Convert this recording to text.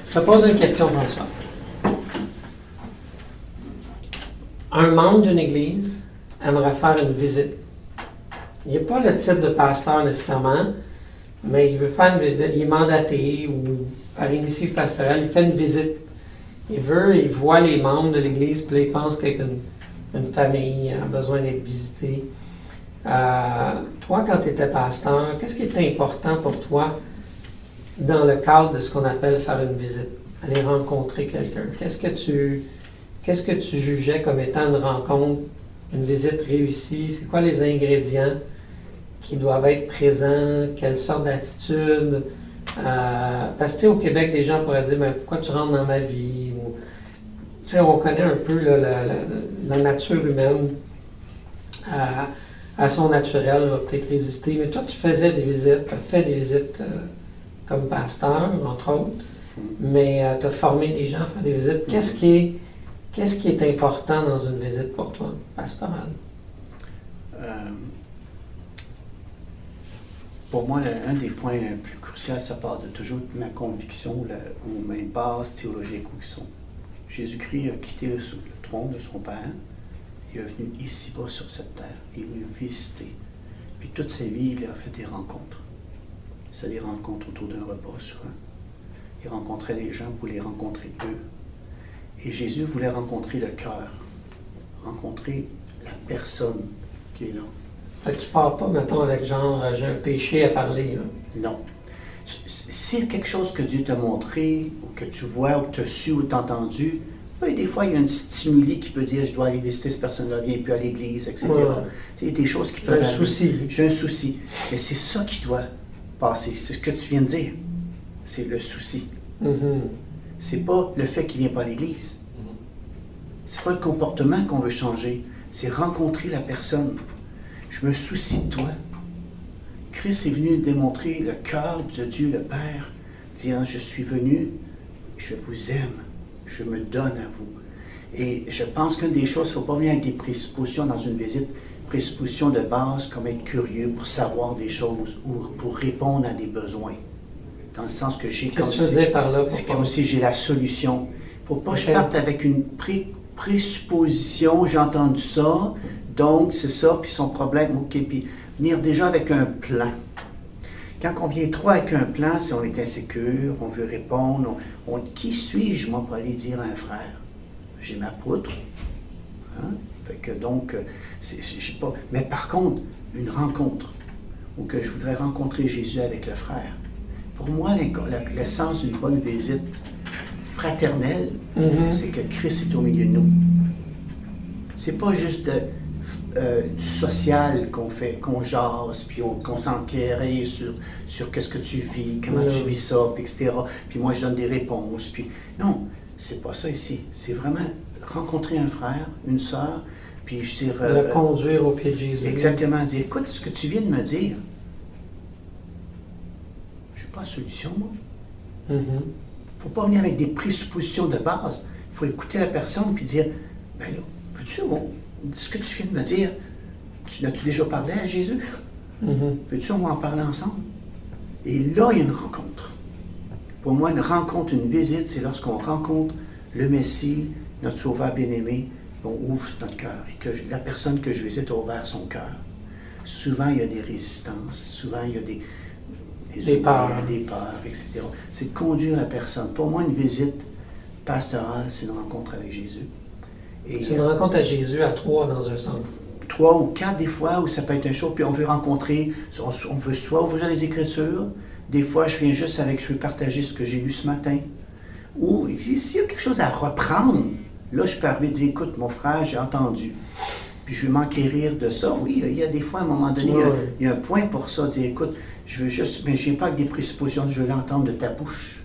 Je te pose une question, François. Un membre d'une église aimerait faire une visite. Il n'est pas le type de pasteur nécessairement, mais il veut faire une visite. Il est mandaté ou par initiative pastorale, il fait une visite. Il voit les membres de l'église, puis là, il pense qu'une famille a besoin d'être visitée. Toi, quand tu étais pasteur, qu'est-ce qui était important pour toi dans le cadre de ce qu'on appelle faire une visite? Aller rencontrer quelqu'un. Qu'est-ce que tu jugeais comme étant une rencontre, une visite réussie? C'est quoi les ingrédients qui doivent être présents? Quelle sorte d'attitude? Parce que au Québec, les gens pourraient dire « Pourquoi tu rentres dans ma vie? » On connaît un peu là, la nature humaine. À son naturel, va peut-être résister. Mais toi, tu faisais des visites, tu as fait des visites comme pasteur, entre autres, mais tu as formé des gens à faire des visites. Qu'est-ce qui est important dans une visite pour toi, pastorale? Pour moi, un des points les plus cruciaux, ça part de toujours ma conviction ou mes bases théologiques où ils sont. Jésus-Christ a quitté le trône de son Père. Il est venu ici-bas sur cette terre. Il est venu visiter. Puis toute sa vie, il a fait des rencontres. C'est des rencontres autour d'un repas souvent. Il rencontrait les gens pour les rencontrer eux. Et Jésus voulait rencontrer le cœur, rencontrer la personne qui est là. Fait que tu pars pas, mettons, avec genre, j'ai un péché à parler. Là. Non. C'est quelque chose que Dieu t'a montré, ou que tu vois, ou que tu as su, ou que tu as entendu. Oui, des fois, il y a un stimuli qui peut dire, je dois aller visiter cette personne-là, viens plus à l'église, etc. Ouais. Tu sais, des choses qui peuvent... J'ai un souci. J'ai un souci. Mais c'est ça qui doit passer. C'est ce que tu viens de dire. C'est le souci. Mm-hmm. C'est pas le fait qu'il ne vient pas à l'église. C'est pas le comportement qu'on veut changer. C'est rencontrer la personne. Je me soucie de toi. Christ est venu démontrer le cœur de Dieu le Père, disant, je suis venu, je vous aime, je me donne à vous. Et je pense qu'une des choses, il ne faut pas venir avec des présuppositions dans une visite, présuppositions de base comme être curieux pour savoir des choses ou pour répondre à des besoins. Dans le sens que j'ai comme si, c'est comme si j'ai la solution. Il ne faut pas que je parte avec une présupposition, j'ai entendu ça, donc c'est ça, puis son problème, ok, puis venir déjà avec un plan. Quand on vient trop avec un plan, si on est insécure, on veut répondre, qui suis-je, moi, pour aller dire à un frère? J'ai ma poutre. Hein? Fait que donc, j'ai pas... Mais par contre, une rencontre, ou que je voudrais rencontrer Jésus avec le frère. Pour moi, l'essence d'une bonne visite fraternelle, c'est que Christ est au milieu de nous. C'est pas juste du social qu'on fait, qu'on jase, puis qu'on s'enquérait sur qu'est-ce que tu vis, comment tu vis ça, puis etc. Puis moi, je donne des réponses. Puis non, c'est pas ça ici. C'est vraiment rencontrer un frère, une sœur, puis je dire... le conduire au pied de Jésus. Exactement, dire, écoute, ce que tu viens de me dire, je n'ai pas la solution, moi. Il ne faut pas venir avec des présuppositions de base. Il faut écouter la personne, puis dire, ben là, veux-tu... ce que tu viens de me dire, as-tu déjà parlé à Jésus? Veux-tu, on va en parler ensemble? Et là, il y a une rencontre. Pour moi, une rencontre, une visite, c'est lorsqu'on rencontre le Messie, notre Sauveur bien-aimé, on ouvre notre cœur et que la personne que je visite a ouvert son cœur. Souvent, il y a des résistances, souvent, il y a des peurs, etc. C'est de conduire la personne. Pour moi, une visite pastorale, c'est une rencontre avec Jésus. C'est une rencontre à Jésus à 3 dans un centre. 3 ou 4 des fois, où ça peut être un show, puis on veut rencontrer, on veut soit ouvrir les Écritures, des fois je viens juste avec, je veux partager ce que j'ai lu ce matin, ou s'il y a quelque chose à reprendre, là je peux arriver et dire, écoute mon frère, j'ai entendu, puis je veux m'enquérir de ça. Oui, il y a des fois, à un moment donné, il y a un point pour ça, dire, écoute, je veux juste, mais je ne viens pas avec des présuppositions, je veux l'entendre de ta bouche.